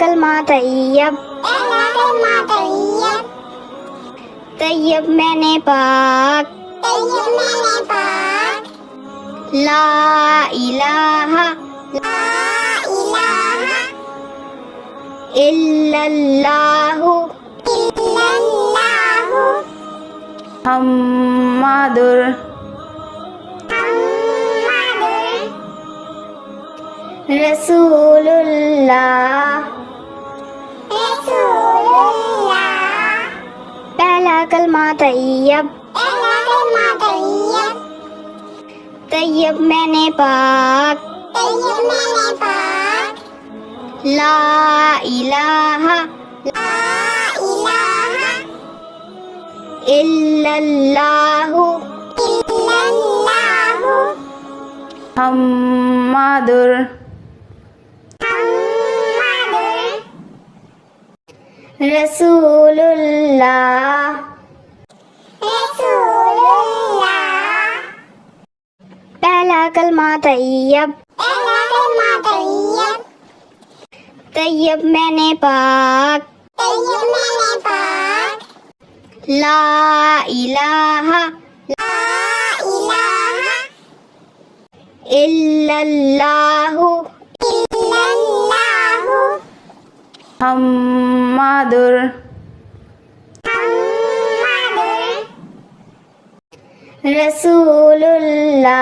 कलमा तैयब, तैयब मैंने पाक, ला इलाहा इल्लल्लाहु मुहम्मदुर रसूलुल्लाह। पहला कलमा तैयब, तैयब मैंने पाक, ला इलाहा इल्लल्लाहु मुहम्मदुर रसूलुल्लाह। पहला कलमा तैयब, तैयब मैंने पाक, ला इलाहा इल्लल्लाहु मुहम्मदुर रसूलुल्लाह।